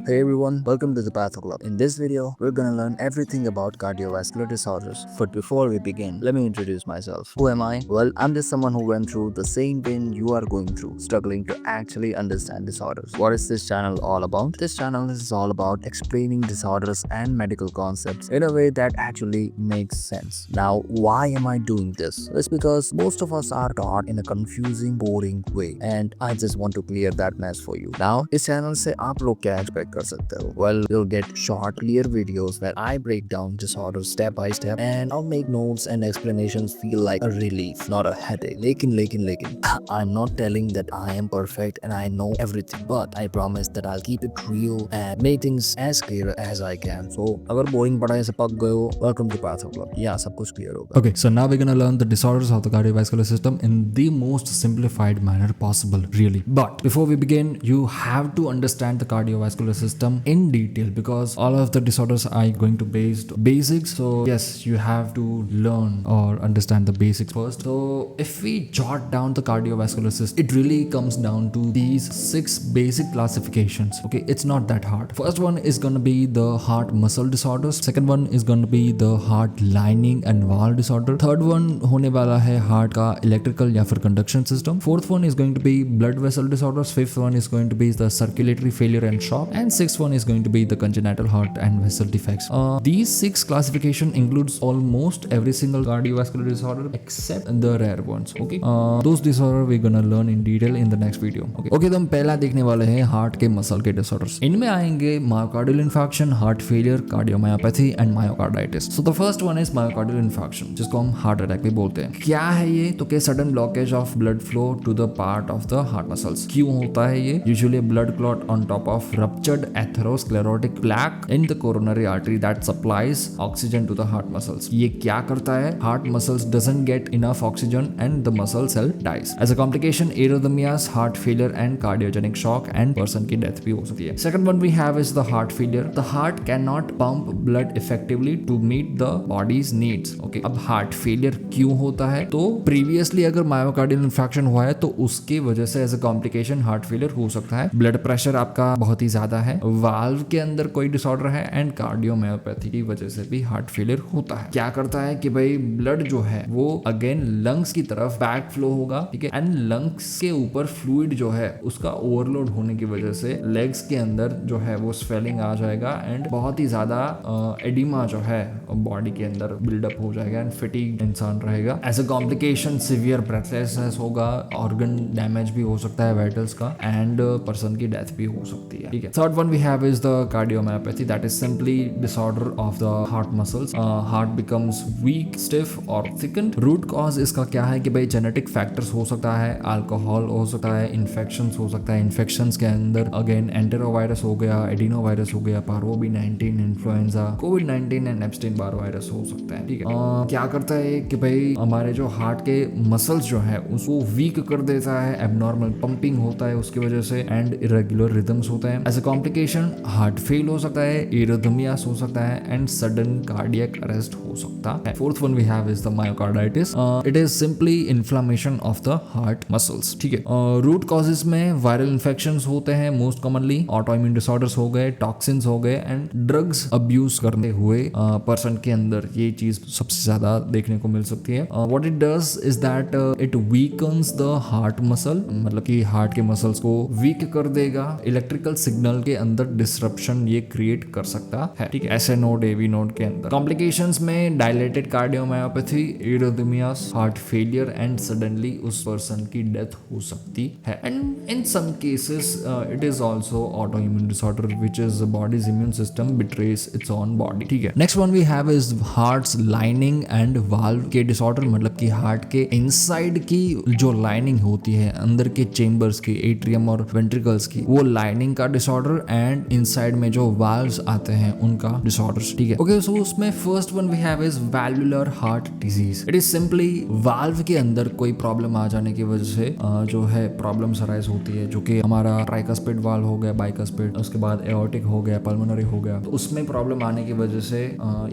Hey everyone, welcome to the Patho Club. In this video, we're gonna learn everything about cardiovascular disorders. But before we begin, let me introduce myself. Who am I? Well, I'm just someone who went through the same pain you are going through, struggling to actually understand disorders. What is this channel all about? This channel is all about explaining disorders and medical concepts in a way that actually makes sense. Now, why am I doing this? It's because most of us are taught in a confusing, boring way, and I just want to clear that mess for you. Now, इस channel से आप लोग क्या expect कर सकते हो? Well, you'll get short, clear videos where I break down disorders step by step, and I'll make notes and explanations feel like a relief, not a headache. लेकिन I'm not telling that I am perfect and I know everything, but I promise that I'll keep it real and make things as clear as I can. So, अगर boring पढ़ाई से पक गए हो, welcome to Path of Club. यहाँ सब कुछ clear होगा. Okay, so now we're gonna learn the disorders of the cardiovascular system in the most simplified manner possible, really. But before we begin, you have to understand the cardiovascular system in detail because all of the disorders are going to based basics. So yes, you have to learn or understand the basics first. So if we jot down the cardiovascular system, it really comes down to these 6 basic classifications. Okay, it's not that hard. First one is gonna be the heart muscle disorders. Second one is gonna be the heart lining and valve disorder. Third one होने वाला है heart का electrical या फिर conduction system. Fourth one is going to be blood vessel disorders. Fifth one is going to be the circulatory failure and shock. And sixth one is going to be the congenital heart and vessel defects. These 6 classification includes almost every single cardiovascular disorder except the rare ones. Okay, those disorder we're gonna learn in detail in the next video. Okay, तो हम पहला देखने वाले हैं heart के muscle के disorders. इनमें आएंगे myocardial infarction, heart failure, cardiomyopathy and myocarditis. So the first one is myocardial infarction, जिसको हम हार्ट अटैक भी बोलते हैं. क्या है ये? तो के sudden blockage of blood flow to the part of the heart muscles. क्यों होता है ये? Usually blood clot on top of ruptured atherosclerotic plaque in the coronary artery that supplies oxygen to the heart muscles. ये क्या करता है? Heart muscles doesn't get enough oxygen and the muscle cell dies. As a complication arrhythmias, heart failure and cardiogenic shock and person की death भी हो सकती है. Second one we have is the heart failure. The heart cannot pump blood effectively to meet the body's needs. Okay, अब heart failure क्यों होता है? तो प्रीवियसली अगर मायोकार्डियल इंफार्क्शन हुआ है तो उसकी वजह से as a complication heart failure हो सकता है. ब्लड प्रेशर आपका बहुत ही ज्यादा है, वाल्व के अंदर कोई डिसऑर्डर है एंड कार्डियोमायोपैथी की वजह से भी हार्ट फेलियर होता है. क्या करता है कि भाई ब्लड जो है वो अगेन लंग्स की तरफ बैक फ्लो होगा, ठीक है, एंड लंग्स के ऊपर फ्लूइड जो है उसका ओवरलोड होने की वजह से लेग्स के अंदर जो है वो स्वेलिंग आ जाएगा एंड बहुत ही ज्यादा एडिमा जो है बॉडी के अंदर बिल्डअप हो जाएगा एंड फटीग इंसान रहेगा. As a complication severe breathlessness होगा, ऑर्गन डैमेज भी हो सकता है वाइटल्स का एंड पर्सन की डेथ भी हो सकती है. ठीक है. Third one we have is the cardiomyopathy, that is simply disorder of the heart muscles. Heart becomes weak, stiff और थिकन्ड. रूट कॉज इसका क्या है कि भाई जेनेटिक फैक्टर्स हो सकता है, अल्कोहल हो सकता है, इन्फेक्शंस हो सकता है. इन्फेक्शंस के अंदर अगेन एंटेरोवायरस हो गया, एडिनोवायरस हो गया, पार्वो-B19, इन्फ्लुएंजा, कोविड-19 एंड एप्स्टीन बार वायरस हो सकता है. ठीक है. क्या करता है कि भाई हमारे जो हार्ट के मसल्स जो है उसको वीक कर देता है, एबनॉर्मल पंपिंग होता है उसकी वजह से एंड इरेगुलर रिदम्स होता है. As a complication heart fail हो सकता है, एरिथमियास हो सकता है एंड सडन कार्डियक अरेस्ट हो सकता है. Fourth one we have is the myocarditis. It is simply inflammation of the heart muscles. ठीक है. रूट कॉजेज में वायरल इन्फेक्शंस होते हैं मोस्ट कॉमनली, ऑटोइम्यून डिसऑर्डर्स हो गए, टॉक्सिन्स हो गए एंड ड्रग्स अब्यूज करते हुए पर्सन के अंदर ये चीज सबसे ज्यादा देखने को मिल सकती है. What it does is that it weakens the heart muscle, मतलब कि हार्ट के मसल्स को वीक कर देगा. इलेक्ट्रिकल सिग्नल के अंदर डिसरप्शन ये क्रिएट कर सकता है. ठीक है. एसए नोड, एवी नोड के अंदर. कॉम्प्लिकेशंस में dilated cardiomyopathy, arrhythmias, heart failure and suddenly उस पर्सन की डेथ हो सकती है. And in some cases it is also autoimmune disorder which is the body's immune system betrays its own body. ठीक है. Next one we have is heart's lining and valve के disorder, मतलब कि heart के inside की जो lining होती है अंदर के चेंबर्स की, एट्रियम और वेंट्रिकल्स की, वो लाइनिंग का डिसऑर्डर एंड इनसाइड में जो वाल्व्स आते हैं उनका डिसऑर्डर्स. ठीक है. ओके, सो उसमें first one we have is valvular heart disease. It is simply valve के अंदर कोई प्रॉब्लम आ जाने की वजह से जो है प्रॉब्लम्स अराइज होती है, जो कि हमारा ट्राइकस्पिड वाल्व हो गया, बाइकस्पिड, उसके बाद एओर्टिक हो गया, पल्मोनरी हो गया, तो उसमें प्रॉब्लम आने की वजह से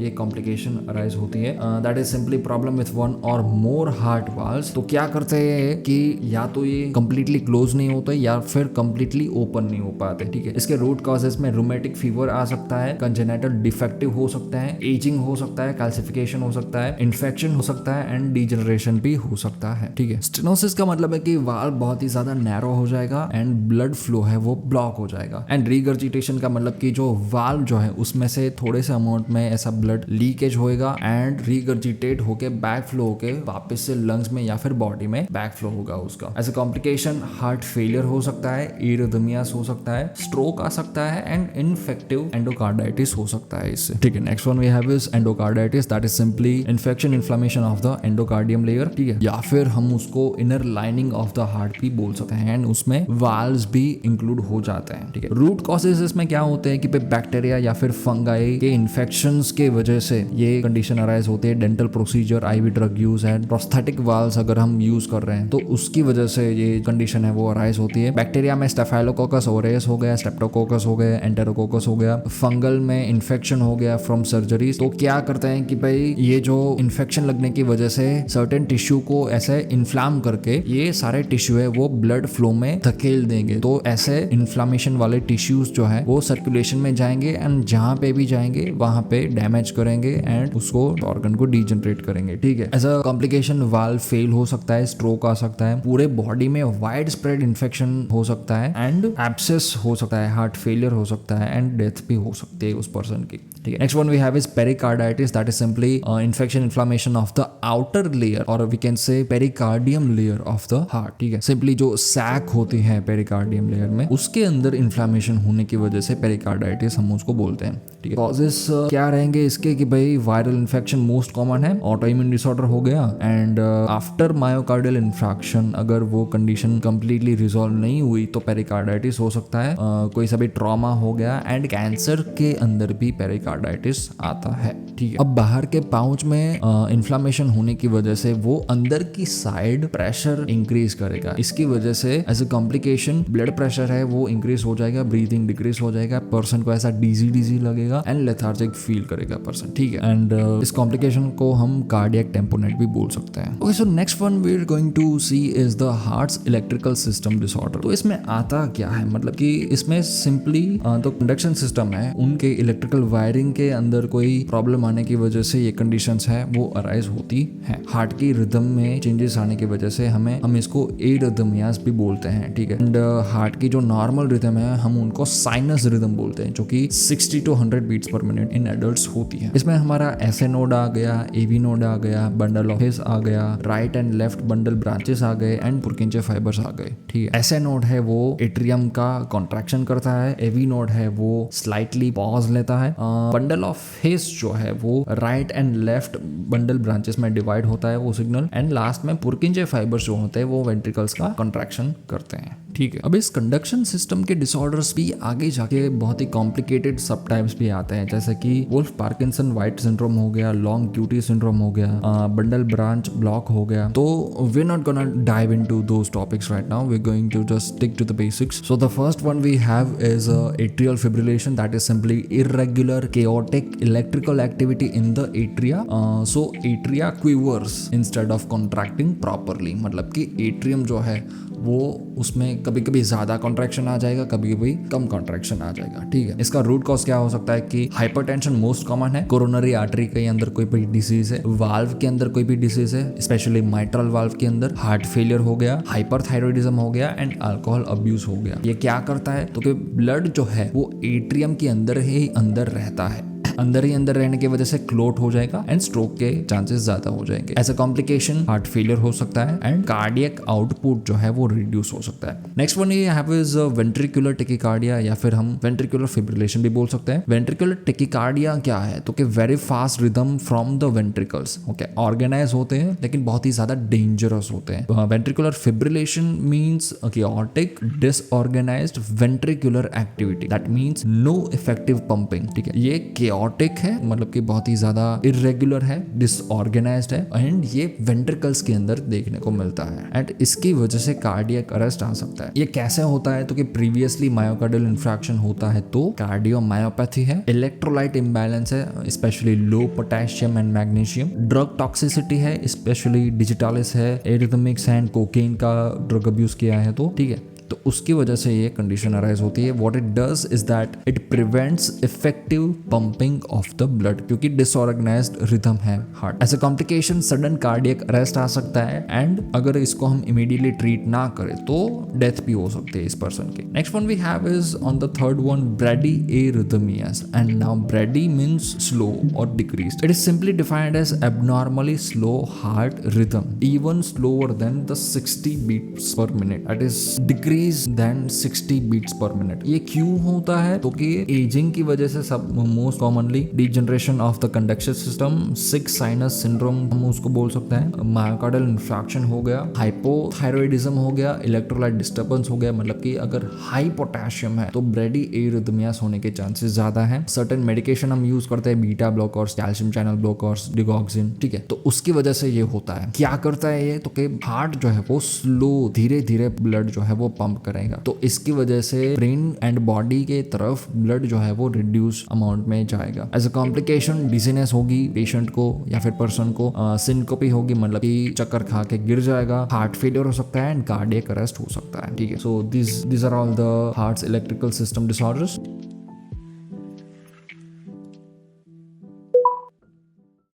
ये कॉम्प्लिकेशन अराइज होती है. That is simply problem with one और मोर हार्ट वाल्व्स. तो क्या करते हैं कि या तो ये कंप्लीटली क्लोज नहीं होते या फिर कंप्लीटली ओपन नहीं हो पाते. ठीक है. इसके रूट कॉजेस में रूमेटिक फीवर आ सकता है, कंजेनिटल डिफेक्टिव हो सकता है, एजिंग हो सकता है, कैल्सिफिकेशन हो सकता है, इन्फेक्शन हो सकता है एंड डीजनरेशन भी हो सकता है। ठीक है, स्टेनोसिस का मतलब है कि वाल्व बहुत ही ज्यादा नैरो हो जाएगा एंड ब्लड फ्लो है वो ब्लॉक हो जाएगा। एंड रीगर्जिटेशन का मतलब कि जो वाल्व जो है उसमें से थोड़े से अमाउंट में ऐसा ब्लड लीकेज होएगा एंड रीगर्जिटेट होके बैक फ्लो होके वापस से लंग्स में या फिर बॉडी में बैक फ्लो होगा उसका। As a complication heart failure हो सकता है, इरिथमियास हो सकता है, स्ट्रोक आ सकता है एंड इन्फेक्टिव एंडोकार्डाइटिस हो सकता है इससे। ठीक है, next one we have is endocarditis, that is simply infection inflammation of the endocardium layer. ठीक है, या फिर हम उसको inner lining of the heart भी बोल सकते हैं एंड उसमें वाल्व्स भी इंक्लूड हो जाते हैं। ठीक है, रूट कॉजेस इसमें क्या होते हैं कि बैक्टीरिया या फिर फंगाई के इन्फेक्शंस के वजह से ये कंडीशन अराइज होती है। Dental procedure, IV drug use and prosthetic valves अगर हम यूज कर रहे हैं तो उसकी वजह से ये कंडीशन है वो अराइज होती है। बैक्टीरिया में स्टेफाइलोकोकस ओरेयस हो गया, स्ट्रेप्टोकोकस हो गया, एंटेरोकोकस हो गया, फंगल में इन्फेक्शन हो गया फ्रॉम सर्जरी। तो क्या करते हैं कि भाई ये जो इन्फेक्शन लगने की वजह से सर्टेन टिश्यू को ऐसे इन्फ्लाम करके ये सारे टिश्यू है वो ब्लड फ्लो में धकेल देंगे। तो ऐसे इन्फ्लामेशन वाले टिश्यूज जो है वो सर्कुलेशन में जाएंगे एंड जहां पे भी जाएंगे वहां पे डैमेज करेंगे एंड उसको ऑर्गन को डीजनरेट करेंगे। ठीक है, as a complication valve fail हो सकता है, स्ट्रोक आ सकता है, पूरे बॉडी में वाइड स्प्रेड इन्फेक्शन हो सकता है एंड एब्सेस हो सकता है, हार्ट फेलियर हो सकता है एंड डेथ भी हो सकती है उस पर्सन की। ठीक है, next one we have is pericarditis, that is simply infection inflammation of the outer layer और we can say pericardium layer of the heart. ठीक है, सिंपली जो सैक होती है पेरिकार्डियम लेयर में उसके अंदर इन्फ्लेमेशन होने की वजह से पेरिकार्डाइटिस हम उसको बोलते हैं। ठीक है, कॉजेस क्या रहेंगे इसके कि भाई वायरल इन्फेक्शन मोस्ट कॉमन है, ऑटोइम्यून डिसऑर्डर हो गया एंड आफ्टर मायोकार्डियल इन्फ्रैक्शन अगर वो कंडीशन कंप्लीटली रिजॉल्व नहीं हुई तो पेरिकार्डाइटिस हो सकता है। कोई सा भी ट्रॉमा हो गया एंड कैंसर के अंदर भी पेरिकार्डाइटिस आता है। ठीक है, अब बाहर के पाउच में इन्फ्लेमेशन होने की वजह से वो अंदर की साइड प्रेशर इंक्रीज करेगा। इसकी वजह से as a complication blood pressure है वो इंक्रीज हो जाएगा, ब्रीथिंग डिक्रीज हो जाएगा, पर्सन को ऐसा डीजी लगेगा एंड लेथार्जिक फील करेगा पर्सन। ठीक है, एंड इस कॉम्प्लिकेशन को हम कार्डियक टेम्पोनेट भी बोल सकते हैं। Okay, so next one we are going to see is the heart's electrical system disorder. तो इसमें आता क्या है, मतलब कि इसमें सिंपली तो कंडक्शन सिस्टम है उनके इलेक्ट्रिकल वायरिंग के अंदर कोई प्रॉब्लम आने की वजह से ये कंडीशंस है वो अराइज होती है। हार्ट की रिदम में चेंजेस आने की वजह से हम इसको एरिथमियास भी बोलते हैं। ठीक है, एंड हार्ट की जो नॉर्मल रिदम है हम उनको साइनस रिदम बोलते हैं जो कि 60 to 100 beats per minute in adults होती है। इसमें हमारा एसए नोड आ गया, एवी नोड आ गया, बंडल ऑफ हिस आ गया, right and left bundle branches आ गए एंड पुरकिंचे फाइबर्स आ गए। ठीक है, एसए नोड है वो एट्रियम का कॉन्ट्रैक्शन करता है, एवी नोड है वो स्लाइटली पॉज लेता है, बंडल ऑफ हिस जो है वो right and left bundle branches में डिवाइड होता है वो सिग्नल एंड लास्ट में पुरकिंचे फाइबर्स जो होते हैं वो वेंट्रिकल्स का कॉन्ट्रैक्शन करते हैं। ठीक है, अब इस कंडक्शन सिस्टम के डिसऑर्डर्स भी आगे जाके बहुत ही कॉम्प्लिकेटेड सब टाइप्स भी आते हैं, जैसे कि वुल्फ पार्किंसन वाइट सिंड्रोम हो गया, लॉन्ग क्यूटी सिंड्रोम हो गया, बंडल ब्रांच ब्लॉक हो गया। तो we are not gonna dive into those topics right now, we are going to just stick to the basics. So the first one we have is atrial fibrillation, that is simply irregular chaotic electrical activity in the atria. So atria quivers instead of contracting properly, मतलब कि atrium जो है वो उसमें कभी कभी ज्यादा contraction आ जाएगा, कभी कभी कम कॉन्ट्रैक्शन आ जाएगा। ठीक है, इसका रूट कॉज क्या हो सकता है कि हाइपरटेंशन मोस्ट कॉमन है, कोरोनरी आर्टरी के अंदर कोई भी डिसीज है, वाल्व के अंदर कोई भी डिसीज है, स्पेशली माइट्रल वाल्व के अंदर, हार्ट फेलियर हो गया, हाइपरथायरॉइडिज्म हो गया एंड अल्कोहल अब्यूज हो गया। ये क्या करता है तो कि ब्लड जो है वो एट्रियम के अंदर ही अंदर रहता है, अंदर ही अंदर रहने की वजह से क्लोट हो जाएगा एंड स्ट्रोक के चांसेस ज्यादा हो जाएंगे। ऐसा कॉम्प्लिकेशन हार्ट फेलियर हो सकता है एंड कार्डियक आउटपुट जो है वो रिड्यूस हो सकता है। नेक्स्ट वन ये हैव इज वेंट्रिकुलर टेकिकार्डिया या फिर हम वेंट्रिकुलर फिब्रिलेशन भी बोल सकते हैं। वेंट्रिकुलर टेकिकार्डिया क्या है तो कि very fast rhythm from the ventricles. Okay, organize होते हैं लेकिन बहुत ही ज्यादा डेंजरस होते हैं। Ventricular fibrillation means chaotic disorganized ventricular activity, that means no effective pumping। ठीक है, ये chaotic है मतलब कि बहुत ही ज्यादा इरेगुलर है, डिसऑर्गेनाइज्ड है एंड ये वेंट्रिकल्स के अंदर देखने को मिलता है एंड इसकी वजह से कार्डियक अरेस्ट आ सकता है। ये कैसे होता है तो कि प्रीवियसली मायोकार्डियल इन्फ्रैक्शन होता है तो कार्डियोमायोपैथी है, इलेक्ट्रोलाइट इम्बैलेंस है specially low potassium and magnesium, drug toxicity है स्पेशली डिजिटालिस है, एरिथमिक्स एंड कोकेन का ड्रग अब्यूज किया है तो ठीक है। तो उसकी वजह से ये कंडीशन अराइज होती है. What it does is that it prevents effective pumping of the blood, क्योंकि डिसऑर्गेनाइज्ड रिदम है heart. As a complication sudden cardiac arrest आ सकता है, एंड अगर इसको हम इमीडिएटली ट्रीट ना करें तो डेथ भी हो सकती है इस पर्सन की. Next one we have is on the third one, bradyarrhythmias, and now brady means slow or decreased. It is simply defined as abnormally slow heart rhythm, even slower than the 60 beats per minute. That is decreased than 60 beats per minute. ये क्यों होता है? तो कि ageing की वजह से सब most commonly degeneration of the conduction system, sick sinus syndrome हम उसको बोल सकते हैं, मायोकार्डियल इंफ्रैक्शन हो गया, हाइपोथायरॉयडिज्म हो गया, इलेक्ट्रोलाइट डिस्टर्बेंस हो गया. मतलब कि अगर हाई पोटेशियम है तो ब्रेडी एरिथमियास होने के चांसेस ज्यादा है. सर्टेन मेडिकेशन हम यूज करते हैं, beta blockers, calcium channel blockers, digoxin, ठीक है. तो उसकी वजह से ये होता है. क्या करता है ये? तो कि हार्ट जो है वो स्लो, धीरे धीरे ब्लड जो है वो पंप करेगा. तो इसकी वजह से ब्रेन एंड बॉडी के तरफ ब्लड जो है वो रिड्यूस अमाउंट में जाएगा. एज अ कॉम्प्लिकेशन डिजीनेस होगी पेशेंट को या फिर पर्सन को, सिनकोपी होगी, मतलब कि चक्कर खा के गिर जाएगा, हार्ट फेलियर हो सकता है, एंड कार्डियक अरेस्ट हो सकता है. ठीक है. So this are all the heart's electrical system disorders.